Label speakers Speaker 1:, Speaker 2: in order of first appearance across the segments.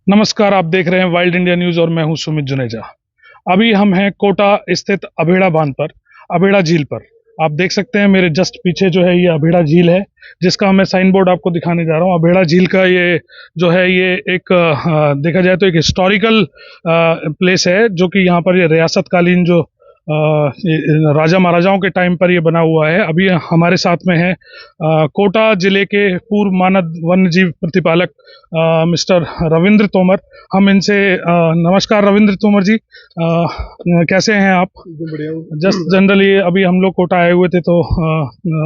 Speaker 1: नमस्कार, आप देख रहे हैं वाइल्ड इंडिया न्यूज़ और मैं हूं सुमित जुनेजा। अभी हम हैं कोटा स्थित अभेड़ा बांध पर, अभेड़ा झील पर। आप देख सकते हैं मेरे जस्ट पीछे जो है ये अभेड़ा झील है, जिसका मैं साइन बोर्ड आपको दिखाने जा रहा हूँ। अभेड़ा झील का ये जो है ये एक देखा जाए तो एक हिस्टोरिकल प्लेस है, जो कि यहाँ पर ये रियासत कालीन जो ये राजा महाराजाओं के टाइम पर ये बना हुआ है। अभी हमारे साथ में है कोटा जिले के पूर्व मानद वन्य जीव प्रतिपालक मिस्टर रविंद्र तोमर। हम इनसे नमस्कार रविंद्र तोमर जी, कैसे हैं आप?
Speaker 2: बढ़िया हूँ।
Speaker 1: जस्ट जनरली अभी हम लोग कोटा आए हुए थे तो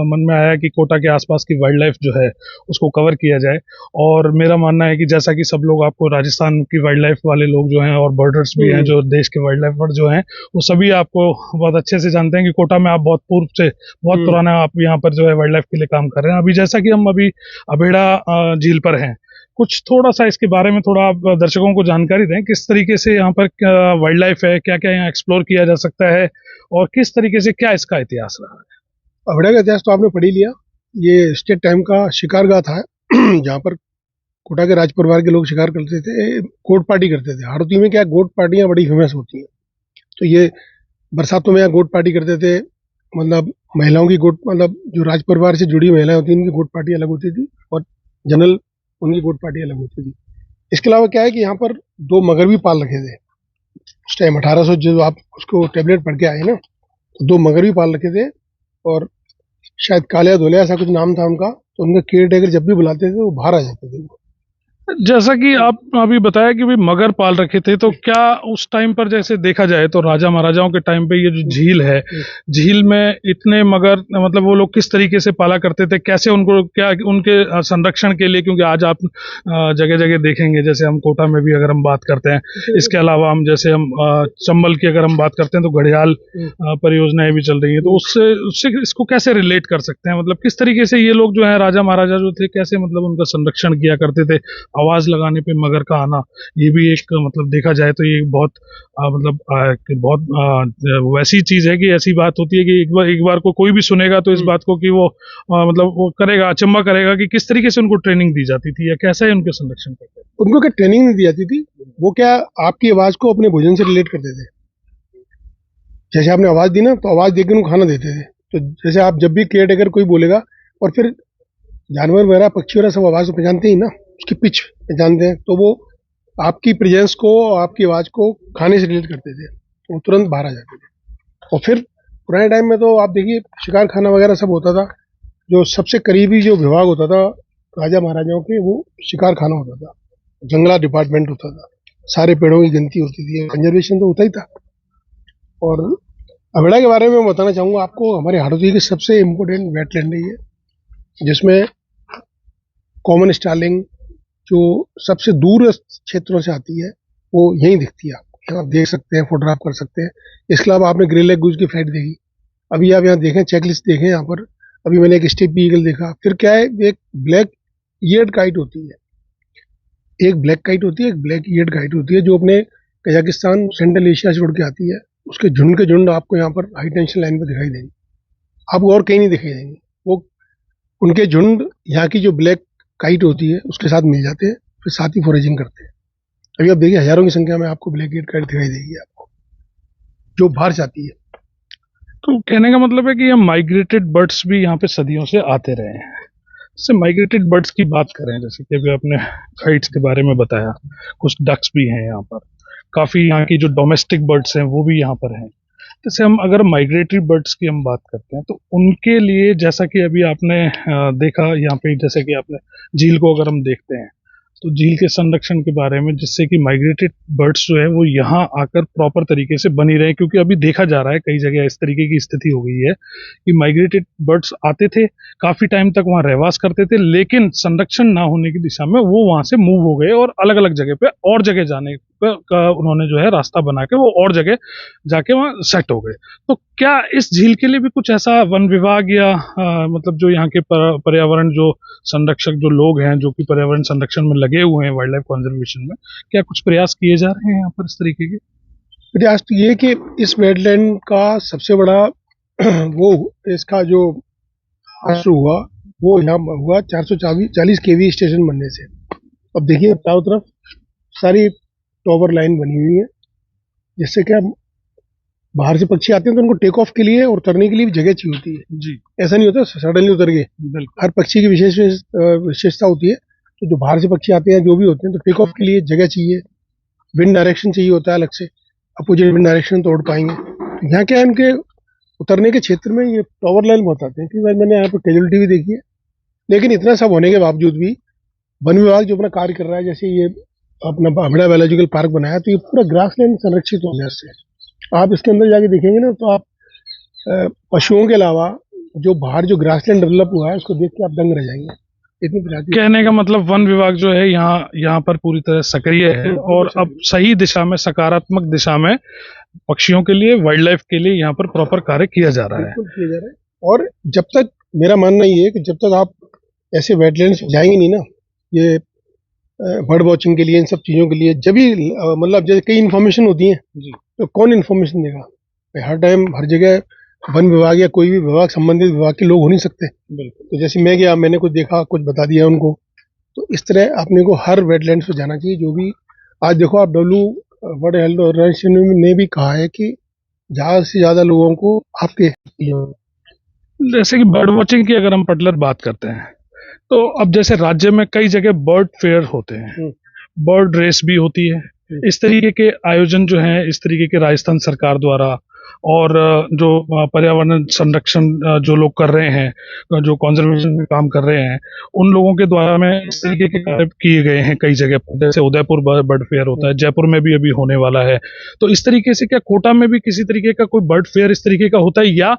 Speaker 1: मन में आया कि कोटा के आसपास की वाइल्ड लाइफ जो है उसको कवर किया जाए। और मेरा मानना है कि जैसा कि सब लोग आपको राजस्थान की वाइल्ड लाइफ वाले लोग जो हैं और बर्डर्स भी हैं जो देश के वाइल्ड लाइफ बर्ड जो हैं वो सभी आपको बहुत अच्छे से जानते हैं कि कोटा में आप बहुत पूर्व से बहुत पुराना आप यहाँ पर जो है वाइल्ड लाइफ के लिए काम कर रहे हैं। अभी जैसा कि हम अभी अभेड़ा झील पर हैं, कुछ थोड़ा सा इसके बारे में थोड़ा आप दर्शकों को जानकारी दें, किस तरीके से यहाँ पर वाइल्ड लाइफ है, क्या क्या यहाँ एक्सप्लोर किया जा सकता है और किस तरीके से क्या इसका इतिहास रहा है।
Speaker 2: अभड़ा का इतिहास तो आपने पढ़ ही लिया। ये स्टेट टाइम का शिकारगाह था जहाँ पर कोटा के राज परिवार के लोग शिकार करते थे, गोट पार्टी करते थे। हाड़ौती में क्या गोट पार्टियां बड़ी फेमस होती हैं, तो ये बरसातों में यहाँ गोट पार्टी करते थे। मतलब महिलाओं की गोट, मतलब जो राज परिवार से जुड़ी महिलाएं होती हैं उनकी गोट पार्टी अलग होती थी और जनरल उनकी गोट पार्टी अलग होती थी। इसके अलावा क्या है कि यहाँ पर दो मगर भी पाल रखे थे उस टाइम 1800, जो आप उसको टेबलेट पढ़ के आए ना, तो दो मगर भी पाल रखे थे। और शायद कालिया धोलिया ऐसा कुछ नाम था उनका, तो उनका केयर टेकर जब भी बुलाते थे वो बाहर आ जाते थे।
Speaker 1: जैसा कि आप अभी बताया कि भी मगर पाल रखे थे, तो क्या उस टाइम पर जैसे देखा जाए तो राजा महाराजाओं के टाइम पे ये जो झील है, झील में इतने मगर मतलब वो लोग किस तरीके से पाला करते थे, कैसे उनको क्या उनके संरक्षण के लिए? क्योंकि आज आप जगह जगह देखेंगे, जैसे हम कोटा में भी अगर हम बात करते हैं, इसके अलावा हम जैसे हम चंबल की अगर हम बात करते हैं तो घड़ियाल परियोजनाएं भी चल रही है। तो उससे उससे इसको कैसे रिलेट कर सकते हैं? मतलब किस तरीके से ये लोग जो है राजा महाराजा जो थे, कैसे मतलब उनका संरक्षण किया करते थे? आवाज लगाने पे मगर का आना, ये भी एक मतलब देखा जाए तो ये बहुत मतलब कि बहुत वैसी चीज है कि ऐसी बात होती है कि एक बार को कोई भी सुनेगा तो इस बात को कि वो मतलब वो करेगा, अचंभा करेगा कि किस तरीके से उनको ट्रेनिंग दी जाती थी या कैसा है उनके संरक्षण करते थे।
Speaker 2: उनको क्या ट्रेनिंग नहीं दी जाती थी, वो क्या आपकी आवाज को अपने भोजन से रिलेट करते थे। जैसे आपने आवाज दी ना, तो आवाज देकर उनको खाना देते थे। तो जैसे आप जब भी केयर टेकर कोई बोलेगा, और फिर जानवर वगैरह पक्षी वगैरह सब आवाज तो पहचानते ही ना, उसकी पिच पहचानते हैं, तो वो आपकी प्रेजेंस को, आपकी आवाज को खाने से रिलेट करते थे, तो वो तुरंत बाहर आ जाते थे। और फिर पुराने टाइम में तो आप देखिए शिकार खाना वगैरह सब होता था। जो सबसे करीबी जो विभाग होता था राजा महाराजाओं के, वो शिकार खाना होता था, जंगला डिपार्टमेंट होता था, सारे पेड़ों की गिनती होती थी, कंजर्वेशन तो होता ही था। और अभेड़ा के बारे में मैं बताना चाहूँगा आपको, हमारे हाड़ौती की सबसे इम्पोर्टेंट वेटलैंड है ये, जिसमें कॉमन स्टार्लिंग जो सबसे दूर क्षेत्रों से आती है वो यहीं दिखती है। आपको आप देख सकते हैं, फोटोग्राफ कर सकते हैं। इसके अलावा आपने ग्रे लेग गूज की फ्लाइट देखी, अभी आप यहाँ देखें, चेकलिस्ट देखें यहाँ पर। अभी मैंने एक स्टेप ईगल देखा। फिर क्या है, एक ब्लैक ईयर्ड काइट होती है, एक ब्लैक काइट होती है, एक ब्लैक ईयर्ड काइट होती है, जो अपने कजाकिस्तान सेंट्रल एशिया से उड़ के आती है। उसके झुंड के झुंड आपको यहाँ पर हाई टेंशन लाइन पर दिखाई देंगे, आपको और कहीं नहीं दिखाई देंगे। वो उनके झुंड यहाँ की जो ब्लैक काइट होती है उसके साथ मिल जाते हैं, फिर साथ ही फॉरेजिंग करते हैं। अभी आप देखिए हजारों की संख्या में आपको ब्लैक ईयर्ड काइट दिखाई देगी आपको, जो बाहर से आती है।
Speaker 1: तो कहने का मतलब है कि ये माइग्रेटेड बर्ड्स भी यहाँ पे सदियों से आते रहे हैं। जैसे माइग्रेटेड बर्ड्स की बात करें, जैसे कि अभी आपने काइट्स के बारे में बताया, कुछ डक्स भी हैं यहाँ पर, काफी यहाँ की जो डोमेस्टिक बर्ड्स हैं वो भी यहाँ पर हैं। जैसे हम अगर माइग्रेटरी बर्ड्स की हम बात करते हैं तो उनके लिए जैसा कि अभी आपने देखा यहाँ पे, जैसे कि आपने झील को अगर हम देखते हैं तो झील के संरक्षण के बारे में, जिससे कि माइग्रेटेड बर्ड्स जो है वो यहाँ आकर प्रॉपर तरीके से बनी रहे, क्योंकि अभी देखा जा रहा है कई जगह इस तरीके की स्थिति हो गई है कि माइग्रेटेड बर्ड्स आते थे, काफी टाइम तक वहाँ रहवास करते थे, लेकिन संरक्षण ना होने की दिशा में वो वहां से मूव हो गए और अलग अलग जगह पे और जगह जाने का उन्होंने जो है रास्ता बना के वो और जगह जाके वहाँ सेट हो गए। तो क्या इस झील के लिए भी कुछ ऐसा वन विभाग या मतलब जो यहाँ के पर्यावरण जो संरक्षक जो लोग हैं जो कि पर्यावरण संरक्षण में लगे हुए हैं, वाइल्ड लाइफ कंजर्वेशन में, क्या कुछ प्रयास किए जा रहे हैं यहाँ पर इस तरीके के?
Speaker 2: प्रयास तो ये कि इस वेटलैंड का सबसे बड़ा वो इसका जो हादसा हुआ, वो यहाँ हुआ 440 केवी स्टेशन बनने से। अब देखिए चारों तरफ सारी टॉवर लाइन बनी हुई है, जिससे क्या बाहर से पक्षी आते हैं तो उनको टेक ऑफ के लिए और उतरने के लिए भी जगह चाहिए होती है।
Speaker 1: जी
Speaker 2: ऐसा नहीं होता सडनली उतर गए।
Speaker 1: बिल्कुल।
Speaker 2: हर पक्षी की विशेषता होती है। तो जो बाहर से पक्षी आते हैं जो भी होते हैं तो टेक ऑफ के लिए जगह चाहिए, विंड डायरेक्शन चाहिए होता है अलग से, अपोजिट विंड डायरेक्शन तो उड़ पाएंगे। तो यहाँ क्या है, इनके उतरने के क्षेत्र में ये टॉवर लाइन बहुत आते हैं, क्योंकि मैंने यहाँ पर कैजुअलिटी भी देखी है। लेकिन इतना सब होने के बावजूद भी वन विभाग जो अपना कार्य कर रहा है, जैसे ये अपना अभड़ा बायोलॉजिकल पार्क बनाया, तो ये पूरा ग्रास लैंड संरक्षित हो गया इससे। आप इसके अंदर जाके देखेंगे ना, तो आप पशुओं के अलावा जो बाहर जो ग्रासलैंड डेवलप हुआ है उसको देख के आप दंग रह जाएंगे, इतनी प्रजाति।
Speaker 1: कहने का मतलब वन विभाग जो है यहाँ पर पूरी तरह सक्रिय है और अब सही दिशा में, सकारात्मक दिशा में पक्षियों के लिए, वाइल्ड लाइफ के लिए यहाँ पर प्रॉपर कार्य किया जा रहा है।
Speaker 2: बिल्कुल किया जा रहा है। और जब तक, मेरा मानना ये है कि जब तक आप ऐसे वेटलैंड्स जाएंगे नहीं ना, ये बर्ड वॉचिंग के लिए, इन सब चीज़ों के लिए, जब भी मतलब जैसे कई इन्फॉर्मेशन होती है, तो कौन इन्फॉर्मेशन देगा? हर टाइम हर जगह वन विभाग या कोई भी विभाग, संबंधित विभाग के लोग हो नहीं सकते। तो जैसे मैं गया, मैंने कुछ देखा, कुछ बता दिया उनको। तो इस तरह अपने को हर वेटलैंड्स पे जाना चाहिए। जो भी आज देखो आप, वर्ल्ड हेल्थ ऑर्गेनाइजेशन ने भी कहा है कि ज्यादा से ज्यादा लोगों को आपके,
Speaker 1: जैसे कि बर्ड वॉचिंग की अगर हम पर्टिकुलर बात करते हैं, तो अब जैसे राज्य में कई जगह बर्ड फेयर होते हैं, बर्ड रेस भी होती है, इस तरीके के आयोजन जो हैं, इस तरीके के राजस्थान सरकार द्वारा और जो पर्यावरण संरक्षण जो लोग कर रहे हैं, जो कंजर्वेशन में काम कर रहे हैं, उन लोगों के द्वारा में इस तरीके के कार्य किए गए हैं कई जगह पर। जैसे उदयपुर बर्ड फेयर होता है, जयपुर में भी अभी होने वाला है। तो इस तरीके से क्या कोटा में भी किसी तरीके का कोई बर्ड फेयर इस तरीके का होता है, या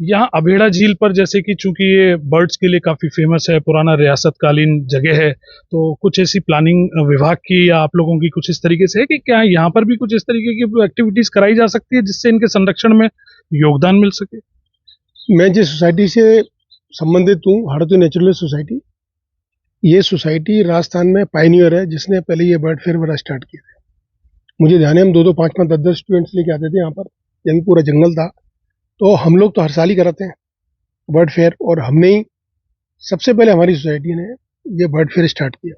Speaker 1: यहाँ अभेड़ा झील पर, जैसे कि चूंकि ये बर्ड्स के लिए काफी फेमस है, पुराना रियासत कालीन जगह है, तो कुछ ऐसी प्लानिंग विभाग की या आप लोगों की कुछ इस तरीके से है कि क्या यहाँ पर भी कुछ इस तरीके की एक्टिविटीज कराई जा सकती है जिससे इनके संरक्षण में योगदान मिल सके?
Speaker 2: मैं जिस सोसाइटी से संबंधित हूँ, हाड़ोती नेचुरलिस्ट सोसाइटी, ये सोसाइटी राजस्थान में पायनियर है, जिसने पहले ये बर्ड फेयर वगैरह स्टार्ट किए थे। मुझे ध्यान है, हम 2-2, 5-5, 10-10 स्टूडेंट्स लेके आते थे यहाँ पर, जब भी पूरा जंगल था। तो हम लोग तो हर साल ही कराते हैं बर्ड फेयर, और हमने ही सबसे पहले, हमारी सोसाइटी ने ये बर्ड फेयर स्टार्ट किया,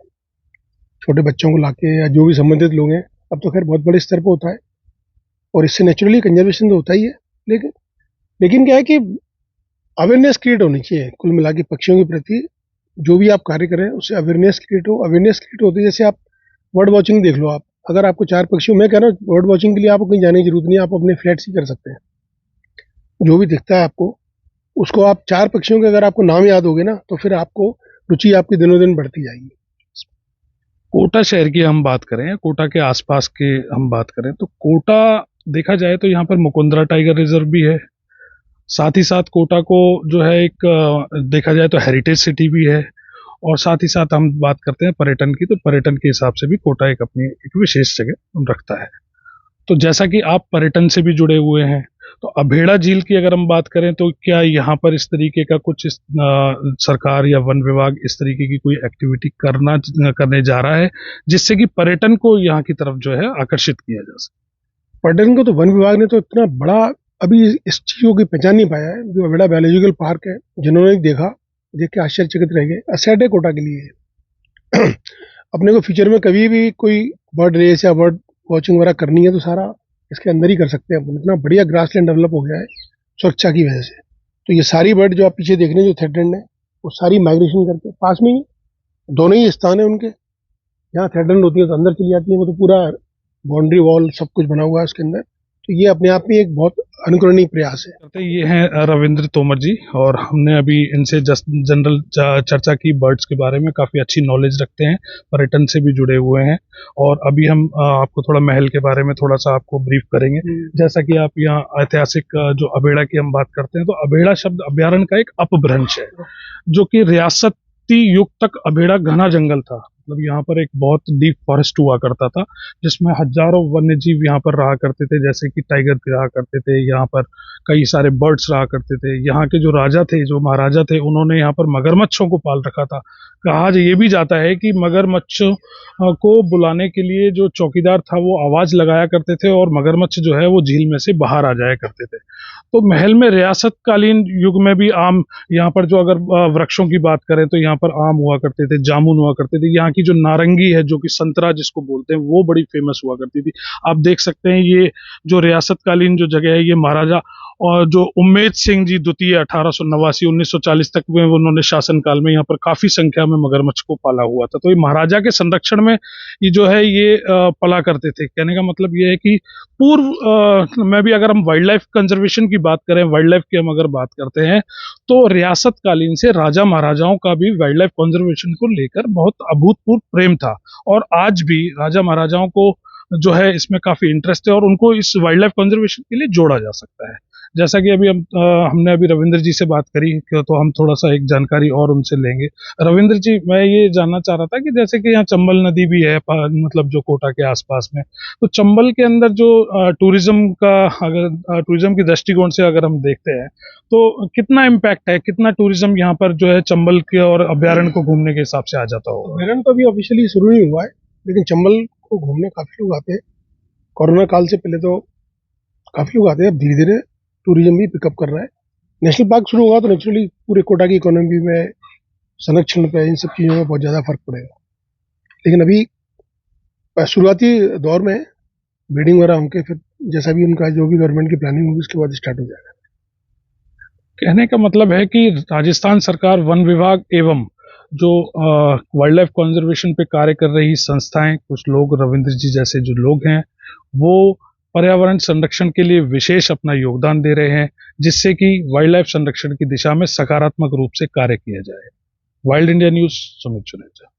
Speaker 2: छोटे बच्चों को लाके या जो भी संबंधित लोग हैं। अब तो खैर बहुत बड़े स्तर पर होता है, और इससे नेचुरली कंजर्वेशन तो होता ही है। लेकिन क्या है कि अवेयरनेस क्रिएट होनी चाहिए कुल मिला के पक्षियों के प्रति। जो भी आप कार्य करें उससे अवेयरनेस क्रिएट हो। अवेयरनेस क्रिएट होती है, जैसे आप बर्ड वॉचिंग देख लो। आप अगर आपको 4 पक्षियों, मैं कह रहा हूँ बर्ड वॉचिंग के लिए आपको कहीं जाने की जरूरत नहीं है, आप अपने फ्लैट से कर सकते हैं। जो भी दिखता है आपको, उसको आप 4 पक्षियों के अगर आपको नाम याद होगे ना, तो फिर आपको रुचि आपकी दिनों दिन बढ़ती जाएगी।
Speaker 1: कोटा शहर की हम बात करें, कोटा के आसपास के हम बात करें, तो कोटा देखा जाए तो यहाँ पर मुकुंदरा टाइगर रिजर्व भी है। साथ ही साथ कोटा को जो है एक देखा जाए तो हेरिटेज सिटी भी है। और साथ ही साथ हम बात करते हैं पर्यटन की, तो पर्यटन के हिसाब से भी कोटा एक अपनी एक विशेष जगह रखता है। तो जैसा कि आप पर्यटन से भी जुड़े हुए हैं, तो अभेड़ा झील की अगर हम बात करें, तो क्या यहाँ पर इस तरीके का कुछ सरकार या वन विभाग इस तरीके की कोई एक्टिविटी करने जा रहा है जिससे कि पर्यटन को यहाँ की तरफ जो है आकर्षित किया जा सके?
Speaker 2: पर्यटन को तो वन विभाग ने तो इतना बड़ा अभी इस चीजों की पहचान नहीं पाया है। जो अभेड़ा बायोलॉजिकल पार्क है, जिन्होंने देखा, देख के आश्चर्यचकित रह गए। असेट है कोटा के लिए। अपने को फ्यूचर में कभी भी कोई बर्ड रेस या बर्ड वॉचिंग वगैरह करनी है तो सारा इसके अंदर ही कर सकते हैं। इतना बढ़िया ग्रासलैंड डेवलप हो गया है सुरक्षा की वजह से। तो ये सारी बर्ड जो आप पीछे देख रहे हैं, जो थ्रेटन्ड है, वो सारी माइग्रेशन करके पास में ही, दोनों ही स्थान है उनके। यहाँ थ्रेटन्ड होती है तो अंदर चली जाती है, वो तो पूरा बाउंड्री वॉल सब कुछ बना हुआ है उसके अंदर। तो ये अपने आप में एक बहुत अनुकरणीय प्रयास है।
Speaker 1: ये हैं रविंद्र तोमर जी, और हमने अभी इनसे जनरल चर्चा की, बर्ड्स के बारे में काफ़ी अच्छी नॉलेज रखते हैं, पर्यटन से भी जुड़े हुए हैं। और अभी हम आपको थोड़ा महल के बारे में थोड़ा सा आपको ब्रीफ करेंगे। जैसा कि आप यहाँ ऐतिहासिक जो अभेड़ा की हम बात करते हैं, तो अभेड़ा शब्द अभ्यारण्य का एक अपभ्रंश है, जो कि रियासती युग तक अभेड़ा घना जंगल था। मतलब यहाँ पर एक बहुत डीप फॉरेस्ट हुआ करता था, जिसमें हजारों वन्य जीव यहाँ पर रहा करते थे, जैसे कि टाइगर भी रहा करते थे, यहाँ पर कई सारे बर्ड्स रहा करते थे। यहाँ के जो राजा थे, जो महाराजा थे, उन्होंने यहाँ पर मगरमच्छों को पाल रखा था। कहा ये भी जाता है कि मगरमच्छ को बुलाने के लिए जो चौकीदार था वो आवाज लगाया करते थे, और मगरमच्छ जो है वो झील में से बाहर आ जाया करते थे। तो महल में रियासत कालीन युग में भी आम, यहाँ पर जो अगर वृक्षों की बात करें तो यहाँ पर आम हुआ करते थे, जामुन हुआ करते थे, यहाँ की जो नारंगी है, जो कि संतरा जिसको बोलते हैं, वो बड़ी फेमस हुआ करती थी। आप देख सकते हैं ये जो रियासतकालीन जो जगह है, ये महाराजा और जो उम्मेद सिंह जी द्वितीय 1889 1940 तक में उन्होंने शासनकाल में यहाँ पर काफी संख्या में मगरमच्छ को पाला हुआ था। तो ये महाराजा के संरक्षण में ये जो है ये पला करते थे। कहने का मतलब ये है कि में भी अगर हम वाइल्ड लाइफ कंजर्वेशन की बात करें, वाइल्ड लाइफ की हम अगर बात करते हैं, तो रियासतकालीन से राजा महाराजाओं का भी वाइल्ड लाइफ कंजर्वेशन को लेकर बहुत अभूतपूर्व प्रेम था। और आज भी राजा महाराजाओं को जो है इसमें काफी इंटरेस्ट है और उनको इस वाइल्ड लाइफ कंजर्वेशन के लिए जोड़ा जा सकता है। जैसा कि अभी हमने अभी रविंद्र जी से बात करी, तो हम थोड़ा सा एक जानकारी और उनसे लेंगे। रविंद्र जी, मैं ये जानना चाह रहा था कि जैसे कि यहाँ चंबल नदी भी है, मतलब जो कोटा के आसपास में, तो चंबल के अंदर जो टूरिज्म का, अगर टूरिज्म की दृष्टिकोण से अगर हम देखते हैं, तो कितना इम्पैक्ट है, कितना टूरिज्म यहाँ पर जो है चंबल के और अभ्यारण्य को घूमने के हिसाब से आ जाता होगा?
Speaker 2: अभ्यारण्य तो अभी ऑफिशियली शुरू नहीं हुआ है, लेकिन चंबल को घूमने काफी लोग आते हैं। कोरोना काल से पहले तो काफी लोग आते हैं, अब धीरे धीरे टूरिज्म भी पिकअप कर रहा है। नेशनल पार्क शुरू होगा तो नेचुरली पूरे कोटा की इकोनॉमी में, संरक्षण पे, इन सब चीज़ों में बहुत ज़्यादा फर्क पड़ेगा। लेकिन अभी शुरुआती दौर में ब्रीडिंग वगैरह होंगे, फिर जैसा भी उनका जो भी गवर्नमेंट की प्लानिंग होगी उसके बाद स्टार्ट हो जाएगा।
Speaker 1: कहने का मतलब है कि राजस्थान सरकार, वन विभाग एवं जो वाइल्ड लाइफ कंजर्वेशन पे कार्य कर रही संस्थाएं, कुछ लोग, रविंद्र जी जैसे जो लोग हैं, वो पर्यावरण संरक्षण के लिए विशेष अपना योगदान दे रहे हैं, जिससे कि वाइल्ड लाइफ संरक्षण की दिशा में सकारात्मक रूप से कार्य किया जाए। Wild India news, Sumit Juneja.